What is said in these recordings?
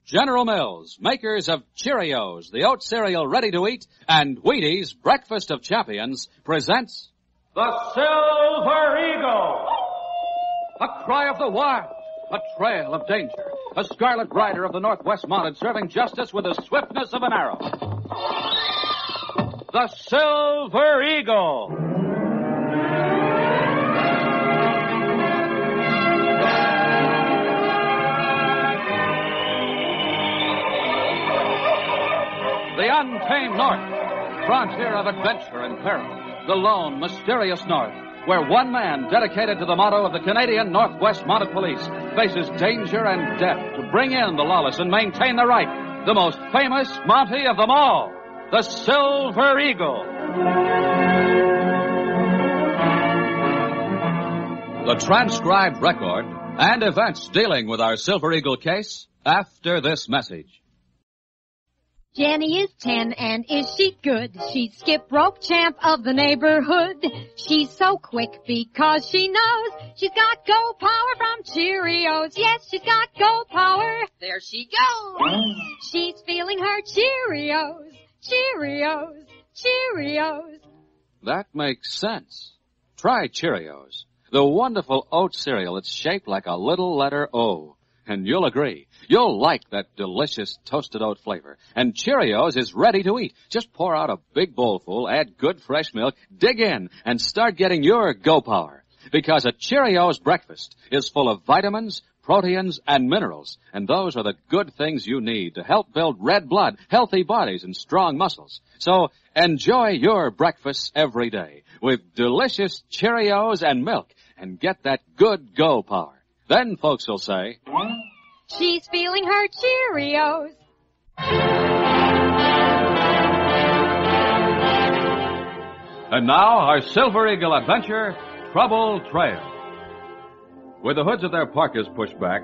General Mills, makers of Cheerios, the oat cereal ready to eat, and Wheaties, breakfast of champions, presents The Silver Eagle! a cry of the wild, a trail of danger, a scarlet rider of the Northwest Mounted serving justice with the swiftness of an arrow. The Silver Eagle! The untamed North, frontier of adventure and peril. The lone, mysterious North, where one man dedicated to the motto of the Canadian Northwest Mounted Police faces danger and death to bring in the lawless and maintain the right. The most famous Mountie of them all, the Silver Eagle. The transcribed record and events dealing with our Silver Eagle case after this message. Jenny is 10 and is she good? She's skip rope champ of the neighborhood. She's so quick because she knows she's got go power from Cheerios. Yes, she's got go power. There she goes. She's feeling her Cheerios. Cheerios. Cheerios. That makes sense. Try Cheerios, the wonderful oat cereal that's shaped like a little letter O. And you'll agree. You'll like that delicious toasted oat flavor. And Cheerios is ready to eat. Just pour out a big bowlful, add good fresh milk, dig in, and start getting your go power. Because a Cheerios breakfast is full of vitamins, proteins, and minerals. And those are the good things you need to help build red blood, healthy bodies, and strong muscles. So enjoy your breakfasts every day with delicious Cheerios and milk and get that good go power. Then folks will say, she's feeling her Cheerios. And now, our Silver Eagle adventure, Trouble Trail. With the hoods of their parkas pushed back,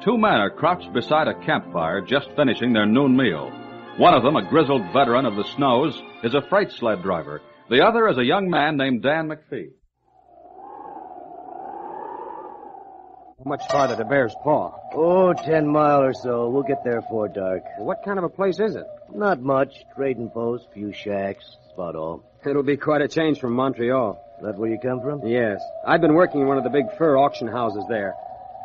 two men are crouched beside a campfire just finishing their noon meal. One of them, a grizzled veteran of the snows, is a freight sled driver. The other is a young man named Dan McPhee. How much farther to Bear's Paw? Oh, 10 miles or so. We'll get there before dark. What kind of a place is it? Not much. Trading post, few shacks. That's about all. It'll be quite a change from Montreal. That where you come from? Yes. I've been working in one of the big fur auction houses there.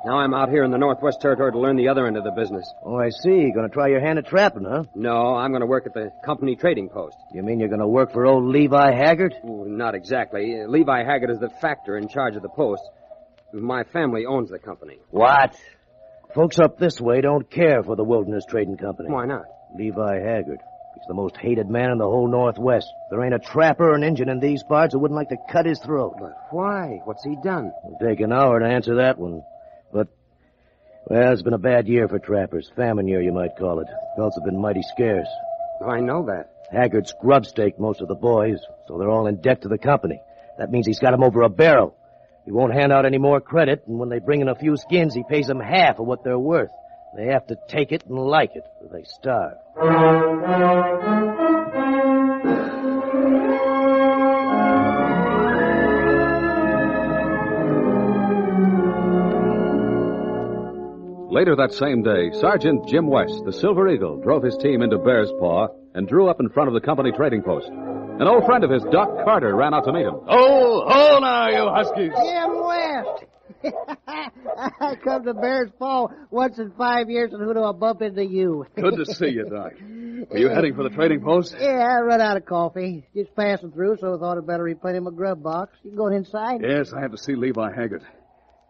Now I'm out here in the Northwest Territory to learn the other end of the business. Oh, I see. Gonna try your hand at trapping, huh? No, I'm going to work at the company trading post. You mean you're gonna work for old Levi Haggard? Oh, not exactly. Levi Haggard is the factor in charge of the post. My family owns the company. What? Folks up this way don't care for the Wilderness Trading Company. Why not? Levi Haggard. He's the most hated man in the whole Northwest. There ain't a trapper or an Injun in these parts who wouldn't like to cut his throat. But why? What's he done? It'll take an hour to answer that one. But, well, it's been a bad year for trappers. Famine year, you might call it. Pelts have been mighty scarce. I know that. Haggard's grub staked most of the boys, so they're all in debt to the company. That means he's got them over a barrel. He won't hand out any more credit, and when they bring in a few skins, he pays them half of what they're worth. They have to take it and like it, or they starve. Later that same day, Sergeant Jim West, the Silver Eagle, drove his team into Bear's Paw and drew up in front of the company trading post. An old friend of his, Doc Carter, ran out to meet him. Oh, now, you Huskies. Jim West. I come to Bear's Paw once in 5 years, and who do I bump into you? Good to see you, Doc. Are you heading for the trading post? Yeah, I run out of coffee. Just passing through, so I thought I'd better replenish my grub box. You going inside? Yes, I have to see Levi Haggard.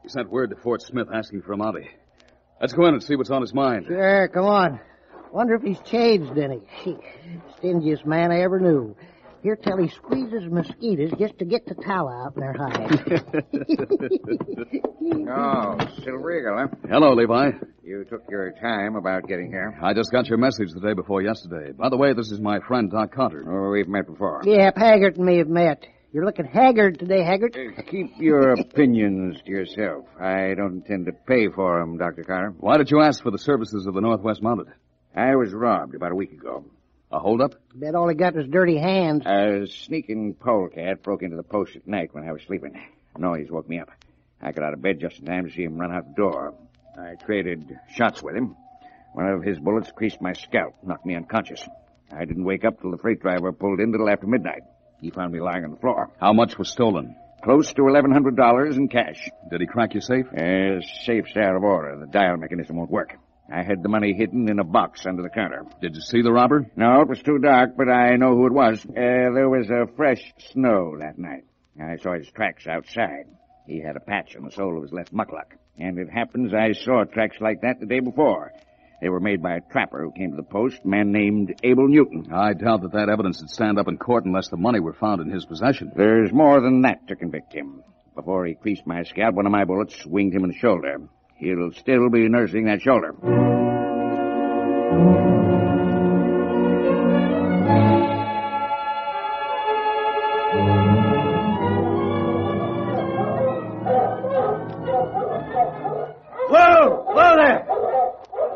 He sent word to Fort Smith asking for a Mountie. Let's go in and see what's on his mind. Sure, come on. Wonder if he's changed any. Stingiest man I ever knew. Here till he squeezes mosquitoes just to get the tallow out in their hide. Oh, Silver Eagle, huh? Hello, Levi. You took your time about getting here. I just got your message the day before yesterday. By the way, this is my friend, Doc Carter. Oh, we've met before. Yep, Haggard and me have met. You're looking haggard today, Haggard. Keep your opinions to yourself. I don't intend to pay for them, Dr. Carter. Why did you ask for the services of the Northwest Mounted? I was robbed about a week ago. A holdup? Bet all he got was dirty hands. A sneaking polecat broke into the post at night when I was sleeping. Noise woke me up. I got out of bed just in time to see him run out the door. I traded shots with him. One of his bullets creased my scalp, knocked me unconscious. I didn't wake up till the freight driver pulled in till after midnight. He found me lying on the floor. How much was stolen? Close to $1,100 in cash. Did he crack your safe? Safe's out of order. The dial mechanism won't work. I had the money hidden in a box under the counter. Did you see the robber? No, it was too dark, but I know who it was. There was fresh snow that night. I saw his tracks outside. He had a patch on the sole of his left muckluck. And it happens I saw tracks like that the day before. They were made by a trapper who came to the post, a man named Abel Newton. I doubt that evidence would stand up in court unless the money were found in his possession. There's more than that to convict him. Before he creased my scalp, one of my bullets winged him in the shoulder. He'll still be nursing that shoulder. Whoa there!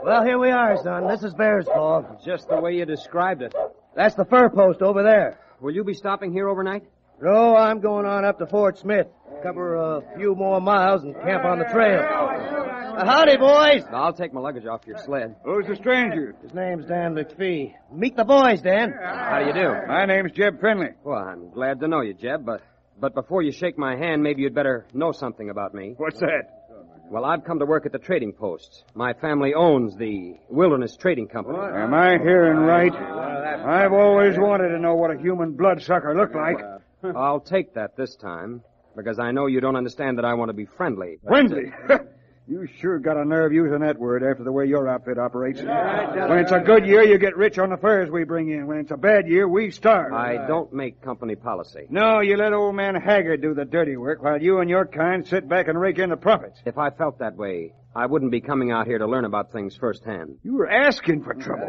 Well, here we are, son. This is Bear's Paw. Just the way you described it. That's the fur post over there. Will you be stopping here overnight? No, I'm going on up to Fort Smith. Cover a few more miles and camp on the trail. Howdy, boys. I'll take my luggage off your sled. Who's the stranger? His name's Dan McPhee. Meet the boys, Dan. How do you do? My name's Jeb Finley. Well, I'm glad to know you, Jeb, but before you shake my hand, maybe you'd better know something about me. What's that? Well, I've come to work at the trading post. My family owns the Wilderness Trading Company. Am I hearing right? I've always wanted to know what a human bloodsucker looked like. I'll take that this time, because I know you don't understand that I want to be friendly. Friendly? You sure got a nerve using that word after the way your outfit operates. When it's a good year, you get rich on the furs we bring in. When it's a bad year, we starve. I don't make company policy. No, you let old man Haggard do the dirty work while you and your kind sit back and rake in the profits. If I felt that way, I wouldn't be coming out here to learn about things firsthand. You were asking for trouble.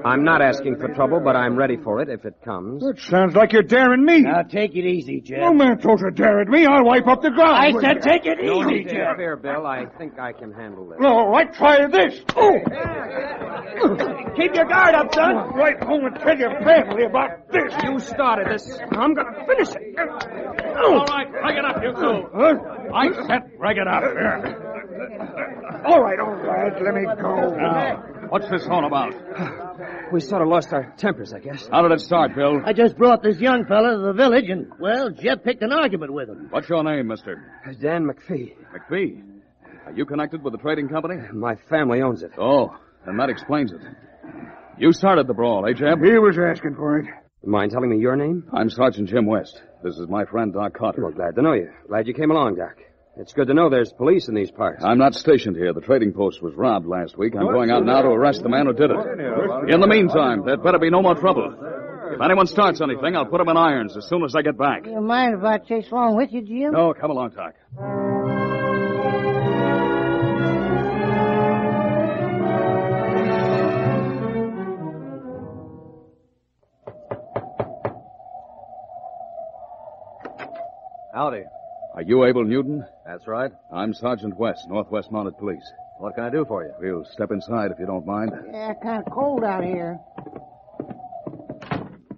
I'm not asking for trouble, but I'm ready for it if it comes. That sounds like you're daring me. Now, take it easy, Jeb. No man told you to dare at me. I'll wipe up the ground. I said take it No easy, need to Jeb. interfere, Bill. I think I can handle this. All right, try this. Oh. Keep your guard up, son. Right home and tell your family about this. You started this. I'm going to finish it. All right, break it up, you two. Huh? I said break it up. All right, let me go. What's this all about? We sort of lost our tempers, I guess. How did it start, Bill? I just brought this young fella to the village, and, well, Jeb picked an argument with him. What's your name, mister? Dan McPhee. McPhee. Are you connected with the trading company? My family owns it. Oh, then that explains it. You started the brawl, eh, Jeb? He was asking for it. Mind telling me your name? I'm Sergeant Jim West. This is my friend, Doc Carter. Well, glad to know you. Glad you came along, Doc. It's good to know there's police in these parts. I'm not stationed here. The trading post was robbed last week. I'm going out now to arrest the man who did it. In the meantime, there'd better be no more trouble. If anyone starts anything, I'll put him in irons as soon as I get back. You mind if I chase along with you, Jim? No, come along, Doc. Howdy. Are you Abel Newton? That's right. I'm Sergeant West, Northwest Mounted Police. What can I do for you? We'll step inside if you don't mind. Yeah, kind of cold out here.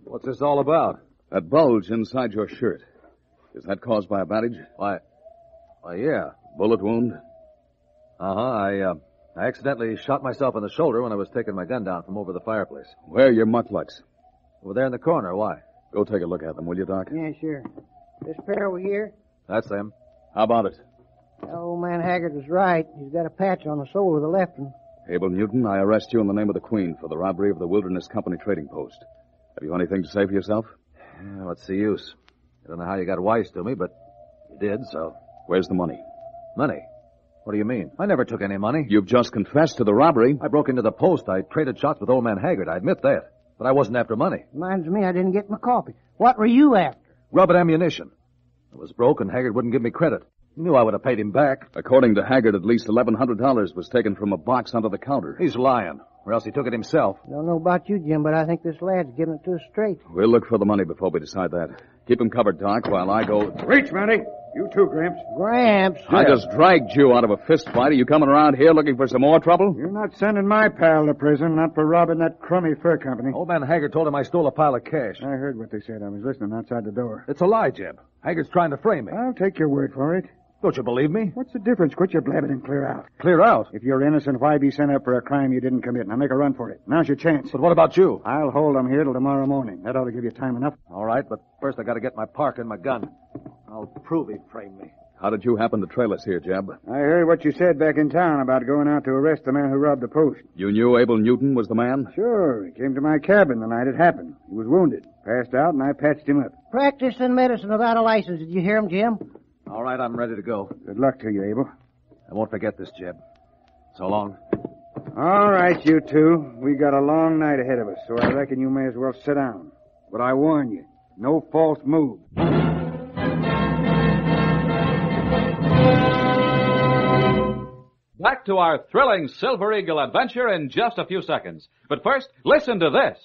What's this all about? That bulge inside your shirt. Is that caused by a bandage? Why, yeah. Bullet wound? Uh-huh. I accidentally shot myself in the shoulder when I was taking my gun down from over the fireplace. Where are your mucklucks? Over there in the corner. Why? Go take a look at them, will you, Doc? Yeah, sure. This pair over here? That's them. How about it? Old man Haggard was right. He's got a patch on the sole of the left one. Abel Newton, I arrest you in the name of the Queen for the robbery of the Wilderness Company trading post. Have you anything to say for yourself? Yeah, what's the use? I don't know how you got wise to me, but you did, so. Where's the money? Money? What do you mean? I never took any money. You've just confessed to the robbery. I broke into the post. I traded shots with old man Haggard. I admit that. But I wasn't after money. Reminds me I didn't get my coffee. What were you after? Rubber ammunition. I was broke, and Haggard wouldn't give me credit. He knew I would have paid him back. According to Haggard, at least $1,100 was taken from a box under the counter. He's lying, or else he took it himself. Don't know about you, Jim, but I think this lad's giving it to us straight. We'll look for the money before we decide that. Keep him covered, Doc, while I go... Reach, Manny. You too, Gramps. Gramps? I just dragged you out of a fist fight. Are you coming around here looking for some more trouble? You're not sending my pal to prison, not for robbing that crummy fur company. Old man Haggard told him I stole a pile of cash. I heard what they said. I was listening outside the door. It's a lie, Jeb. Haggard's trying to frame me. I'll take your word for it. Don't you believe me? What's the difference? Quit your blabbing and clear out. Clear out. If you're innocent, why be sent up for a crime you didn't commit? Now make a run for it. Now's your chance. But what about you? I'll hold them here till tomorrow morning. That ought to give you time enough. All right, but first I got to get my park and my gun. I'll prove he framed me. How did you happen to trail us here, Jeb? I heard what you said back in town about going out to arrest the man who robbed the post. You knew Abel Newton was the man? Sure. He came to my cabin the night it happened. He was wounded. Passed out, and I patched him up. Practicing medicine without a license. Did you hear him, Jim? All right, I'm ready to go. Good luck to you, Abel. I won't forget this, Jeb. So long. All right, you two. We got a long night ahead of us, so I reckon you may as well sit down. But I warn you, no false move. Back to our thrilling Silver Eagle adventure in just a few seconds. But first, listen to this.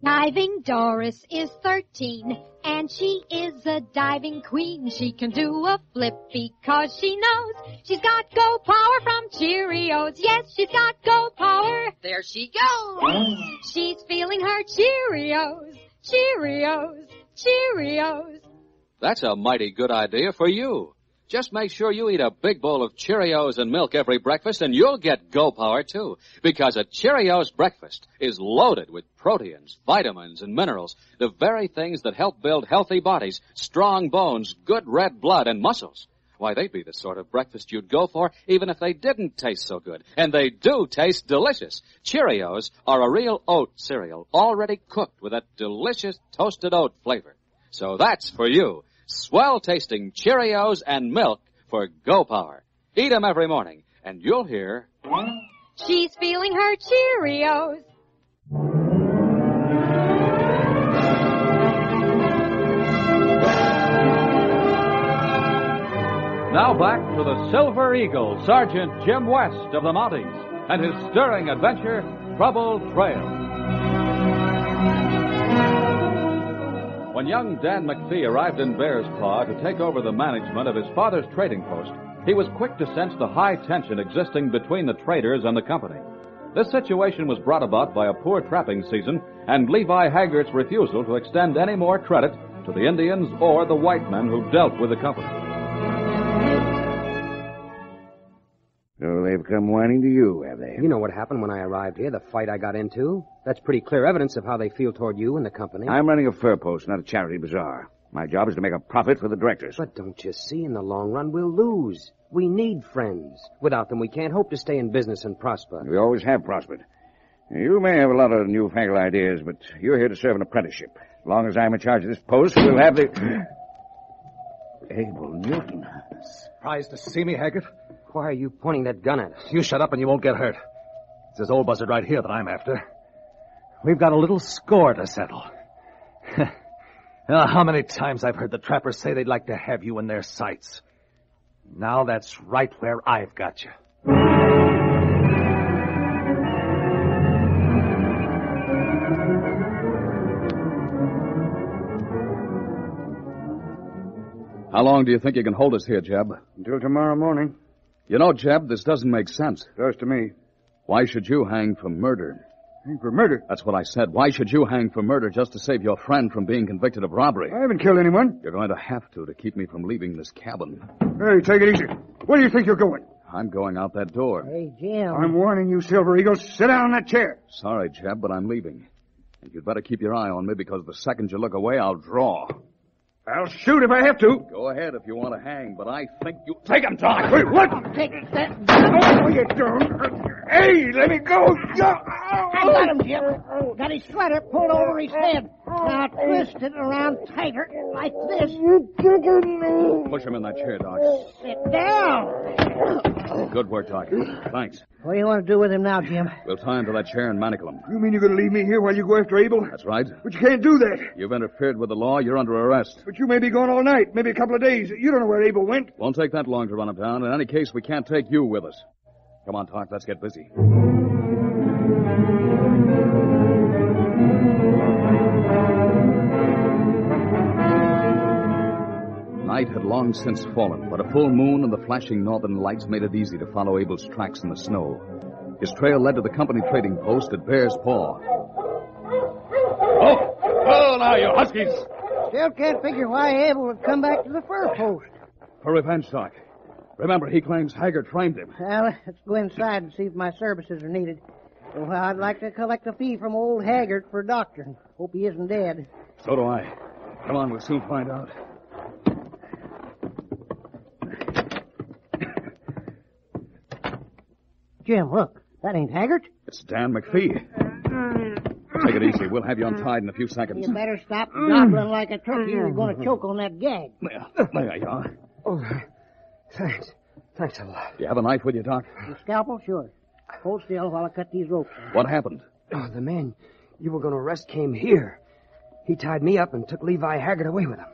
Diving Doris is 13, and she is a diving queen. She can do a flip because she knows she's got go power from Cheerios. Yes, she's got go power. There she goes. She's feeling her Cheerios, Cheerios, Cheerios. That's a mighty good idea for you. Just make sure you eat a big bowl of Cheerios and milk every breakfast, and you'll get Go Power, too. Because a Cheerios breakfast is loaded with proteins, vitamins, and minerals, the very things that help build healthy bodies, strong bones, good red blood, and muscles. Why, they'd be the sort of breakfast you'd go for even if they didn't taste so good. And they do taste delicious. Cheerios are a real oat cereal, already cooked with that delicious toasted oat flavor. So that's for you. Swell-tasting Cheerios and milk for Go Power. Eat 'em every morning, and you'll hear... She's feeling her Cheerios. Now back to the Silver Eagle, Sergeant Jim West of the Mounties, and his stirring adventure, Trouble Trail. When young Dan McPhee arrived in Bear's Paw to take over the management of his father's trading post, he was quick to sense the high tension existing between the traders and the company. This situation was brought about by a poor trapping season and Levi Haggert's refusal to extend any more credit to the Indians or the white men who dealt with the company. So they've come whining to you, have they? You know what happened when I arrived here, the fight I got into. That's pretty clear evidence of how they feel toward you and the company. I'm running a fur post, not a charity bazaar. My job is to make a profit for the directors. But don't you see, in the long run, we'll lose. We need friends. Without them, we can't hope to stay in business and prosper. We always have prospered. You may have a lot of newfangled ideas, but you're here to serve an apprenticeship. As long as I'm in charge of this post, we'll have the... Abel Newton. Surprised to see me, Haggart? Why are you pointing that gun at us? You shut up and you won't get hurt. It's this old buzzard right here that I'm after. We've got a little score to settle. How many times I've heard the trappers say they'd like to have you in their sights. Now that's right where I've got you. How long do you think you can hold us here, Jeb? Until tomorrow morning. You know, Jeb, this doesn't make sense. Does to me. Why should you hang for murder? Hang for murder? That's what I said. Why should you hang for murder just to save your friend from being convicted of robbery? I haven't killed anyone. You're going to have to keep me from leaving this cabin. Hey, take it easy. Where do you think you're going? I'm going out that door. Hey, Jim. I'm warning you, Silver Eagle. Sit down in that chair. Sorry, Jeb, but I'm leaving. And you'd better keep your eye on me because the second you look away, I'll draw. I'll shoot if I have to. Go ahead if you want to hang, but I think you... Take him, Doc! Wait, what? Take that. No, you don't. Hey, let me go. I got him, Jim. Got his sweater pulled over his head. Now twist it around tighter, like this. Push him in that chair, Doc. Sit down. Good work, Doc. Thanks. What do you want to do with him now, Jim? We'll tie him to that chair and manacle him. You mean you're going to leave me here while you go after Abel? That's right. But you can't do that. You've interfered with the law. You're under arrest. But you may be gone all night, maybe a couple of days. You don't know where Abel went. Won't take that long to run him down. In any case, we can't take you with us. Come on, Doc. Let's get busy. Night had long since fallen, but a full moon and the flashing northern lights made it easy to follow Abel's tracks in the snow. His trail led to the company trading post at Bear's Paw. Oh, now, you huskies. Still can't figure why Abel would come back to the fur post. For revenge, Doc. Remember, he claims Haggard framed him. Well, let's go inside and see if my services are needed. Well, I'd like to collect a fee from old Haggard for a doctor. Hope he isn't dead. So do I. Come on, we'll soon find out. Jim, look. That ain't Haggard. It's Dan McPhee. Take it easy. We'll have you untied in a few seconds. You better stop gobbling like a turkey. You're going to choke on that gag. There you are. Oh, thanks. Thanks a lot. Do you have a knife with you, Doc? The scalpel? Sure. Hold still while I cut these ropes. What happened? Oh, the man you were going to arrest came here. He tied me up and took Levi Haggard away with him.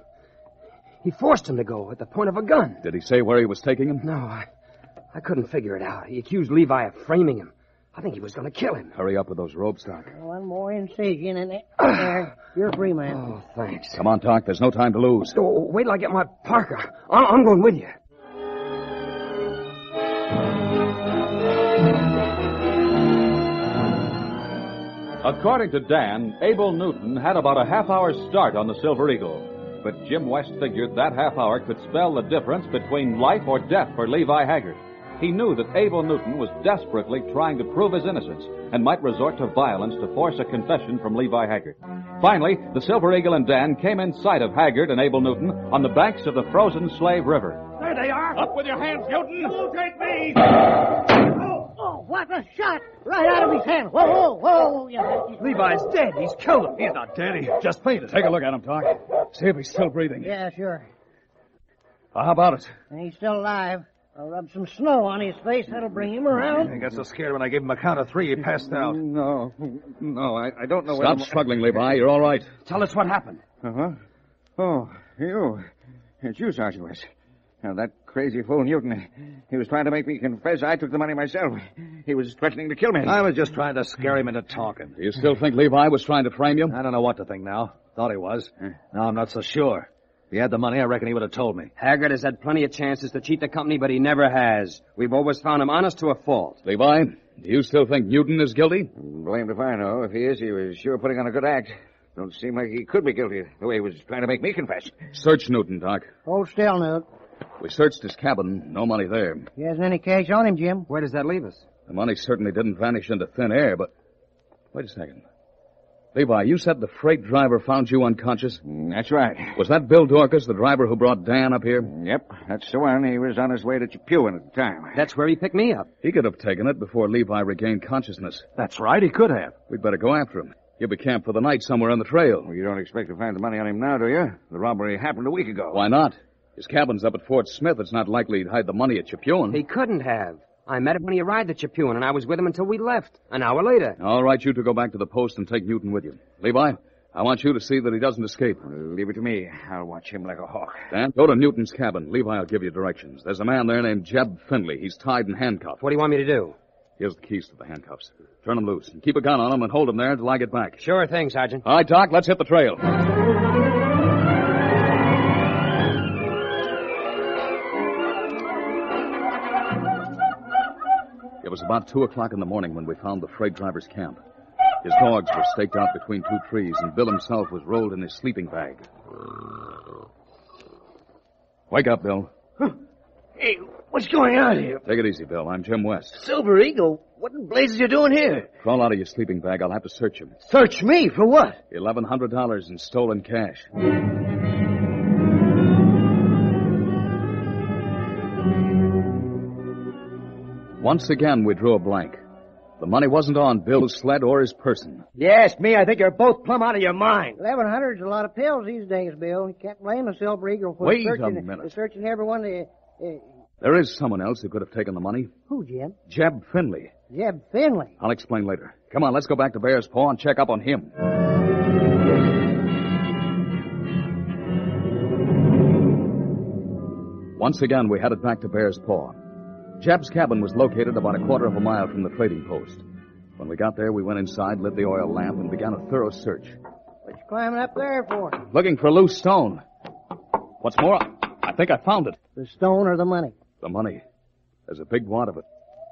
He forced him to go at the point of a gun. Did he say where he was taking him? No, I couldn't figure it out. He accused Levi of framing him. I think he was going to kill him. Hurry up with those ropes, Doc. One more incision and there. You're free, man. Oh, thanks. Come on, Doc. There's no time to lose. Oh, wait till I get my parka. I'm going with you. According to Dan, Abel Newton had about a half-hour start on the Silver Eagle. But Jim West figured that half hour could spell the difference between life or death for Levi Haggard. He knew that Abel Newton was desperately trying to prove his innocence and might resort to violence to force a confession from Levi Haggard. Finally, the Silver Eagle and Dan came in sight of Haggard and Abel Newton on the banks of the frozen Slave River. There they are. Up with your hands, Newton. Won't take me. Oh, what a shot! Right out of his hand. Whoa, whoa, whoa. Levi's dead. He's killed him. He's not dead. He just fainted. Take a look at him, Doc. See if he's still breathing. Yeah, sure. How about it? And he's still alive. I'll rub some snow on his face. That'll bring him around. He got so scared when I gave him a count of 3, he passed out. No, I don't know Stop struggling, Levi. You're all right. Tell us what happened. Uh-huh. Oh, you. It's you, Sergeant West. Now, that crazy fool Newton, he was trying to make me confess I took the money myself. He was threatening to kill me. I was just trying to scare him into talking. Do you still think Levi was trying to frame you? I don't know what to think now. Thought he was. Now I'm not so sure. If he had the money, I reckon he would have told me. Haggard has had plenty of chances to cheat the company, but he never has. We've always found him honest to a fault. Levi, do you still think Newton is guilty? Blamed if I know. If he is, he was sure putting on a good act. Don't seem like he could be guilty, the way he was trying to make me confess. Search Newton, Doc. Hold still, Newt. We searched his cabin. No money there. He hasn't any cash on him, Jim. Where does that leave us? The money certainly didn't vanish into thin air, but... Wait a second. Levi, you said the freight driver found you unconscious? That's right. Was that Bill Dorcas, the driver who brought Dan up here? Yep, that's the one. He was on his way to Chipewin at the time. That's where he picked me up. He could have taken it before Levi regained consciousness. That's right, he could have. We'd better go after him. He'll be camped for the night somewhere on the trail. Well, you don't expect to find the money on him now, do you? The robbery happened a week ago. Why not? His cabin's up at Fort Smith. It's not likely he'd hide the money at Chipewin. He couldn't have. I met him when he arrived at Chipewin, and I was with him until we left. An hour later. All right, you two go back to the post and take Newton with you. Levi, I want you to see that he doesn't escape. Leave it to me. I'll watch him like a hawk. Dan, go to Newton's cabin. Levi will give you directions. There's a man there named Jeb Finley. He's tied and handcuffed. What do you want me to do? Here's the keys to the handcuffs. Turn them loose. And keep a gun on him and hold him there until I get back. Sure thing, Sergeant. All right, Doc, let's hit the trail. It was about 2 o'clock in the morning when we found the freight driver's camp. His dogs were staked out between 2 trees, and Bill himself was rolled in his sleeping bag. Wake up, Bill. Hey, what's going on here? Take it easy, Bill. I'm Jim West. Silver Eagle? What in blazes you doing here? Crawl out of your sleeping bag. I'll have to search you. Search me? For what? $1,100 in stolen cash. Once again, we drew a blank. The money wasn't on Bill's sled or his person. Yes, me. I think you're both plumb out of your mind. 1,100's a lot of pills these days, Bill. You can't blame the Silver Eagle for Wait searching, a minute. searching everyone. There is someone else who could have taken the money. Who, Jim? Jeb Finley. Jeb Finley. I'll explain later. Come on, let's go back to Bear's Paw and check up on him. Once again, we headed back to Bear's Paw. Jeb's cabin was located about a quarter of a mile from the trading post. When we got there, we went inside, lit the oil lamp, and began a thorough search. What you climbing up there for? Looking for a loose stone. What's more, I think I found it. The stone or the money? The money. There's a big wad of it.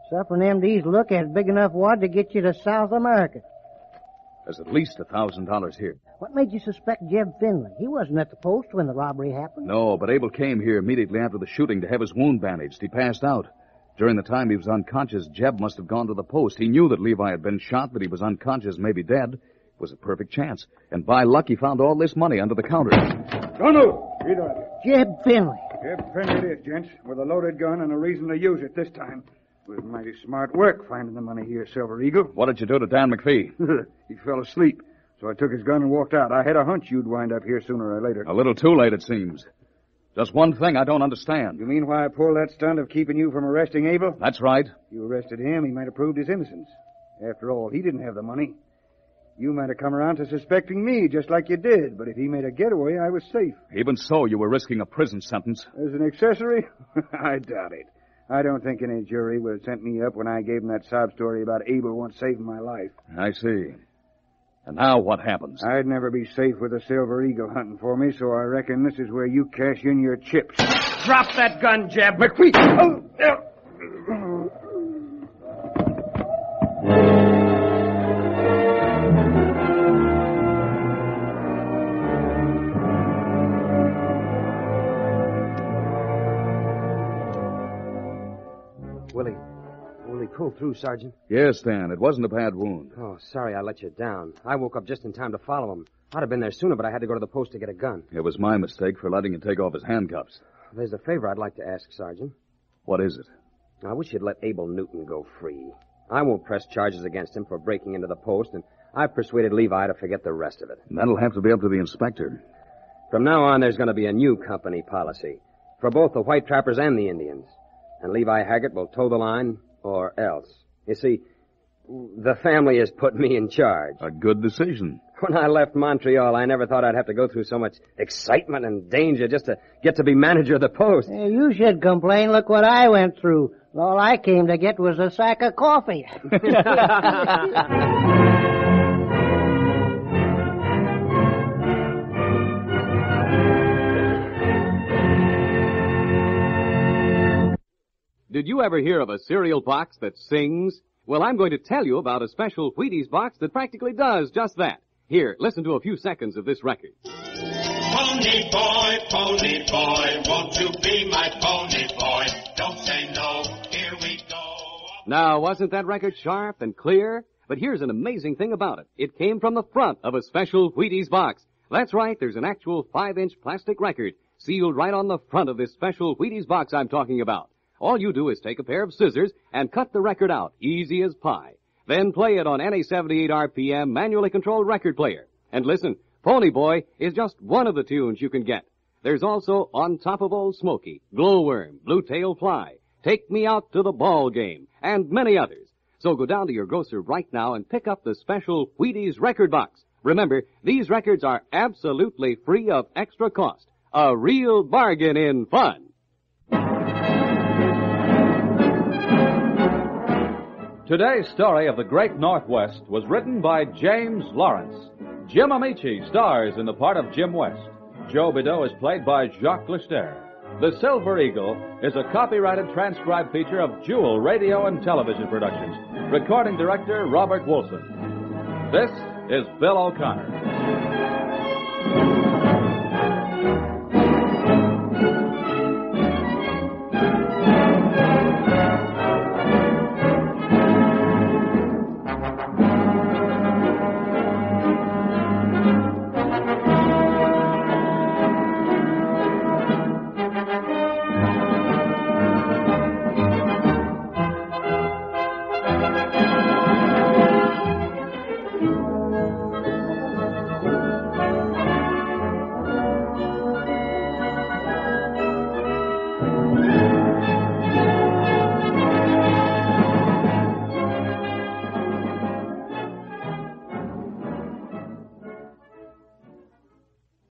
Suffering MDs look at big enough wad to get you to South America. There's at least $1,000 here. What made you suspect Jeb Finley? He wasn't at the post when the robbery happened. No, but Abel came here immediately after the shooting to have his wound bandaged. He passed out. During the time he was unconscious, Jeb must have gone to the post. He knew that Levi had been shot, that he was unconscious, maybe dead. It was a perfect chance. And by luck, he found all this money under the counter. Don't move! Either of you. Jeb Finley. Jeb Finley it is, gents, with a loaded gun and a reason to use it this time. It was mighty smart work finding the money here, Silver Eagle. What did you do to Dan McPhee? He fell asleep, so I took his gun and walked out. I had a hunch you'd wind up here sooner or later. A little too late, it seems. Just one thing I don't understand. You mean why I pulled that stunt of keeping you from arresting Abel? That's right. If you arrested him, he might have proved his innocence. After all, he didn't have the money. You might have come around to suspecting me, just like you did, but if he made a getaway, I was safe. Even so, you were risking a prison sentence. As an accessory? I doubt it. I don't think any jury would have sent me up when I gave him that sob story about Abel once saving my life. I see. And now what happens? I'd never be safe with a Silver Eagle hunting for me, so I reckon this is where you cash in your chips. Drop that gun, Jeb. McPhee! Will he pull through, Sergeant? Yes, Dan. It wasn't a bad wound. Oh, sorry I let you down. I woke up just in time to follow him. I'd have been there sooner, but I had to go to the post to get a gun. It was my mistake for letting you take off his handcuffs. There's a favor I'd like to ask, Sergeant. What is it? I wish you'd let Abel Newton go free. I won't press charges against him for breaking into the post, and I've persuaded Levi to forget the rest of it. That'll have to be up to the inspector. From now on, there's going to be a new company policy for both the white trappers and the Indians. And Levi Haggart will toe the line or else. You see, the family has put me in charge. A good decision. When I left Montreal, I never thought I'd have to go through so much excitement and danger just to get to be manager of the post. Hey, you should complain. Look what I went through. All I came to get was a sack of coffee. Did you ever hear of a cereal box that sings? Well, I'm going to tell you about a special Wheaties box that practically does just that. Here, listen to a few seconds of this record. Pony boy, won't you be my pony boy? Don't say no, here we go. Now, wasn't that record sharp and clear? But here's an amazing thing about it. It came from the front of a special Wheaties box. That's right, there's an actual 5-inch plastic record sealed right on the front of this special Wheaties box I'm talking about. All you do is take a pair of scissors and cut the record out, easy as pie. Then play it on any 78 RPM manually controlled record player. And listen, Pony Boy is just one of the tunes you can get. There's also On Top of Old Smoky, Glowworm, Blue Tail Fly, Take Me Out to the Ball Game, and many others. So go down to your grocer right now and pick up the special Wheaties record box. Remember, these records are absolutely free of extra cost. A real bargain in fun. Today's story of the Great Northwest was written by James Lawrence. Jim Amici stars in the part of Jim West. Joe Bideau is played by Jacques Lister. The Silver Eagle is a copyrighted transcribed feature of Jewel Radio and Television Productions. Recording director Robert Wilson. This is Bill O'Connor.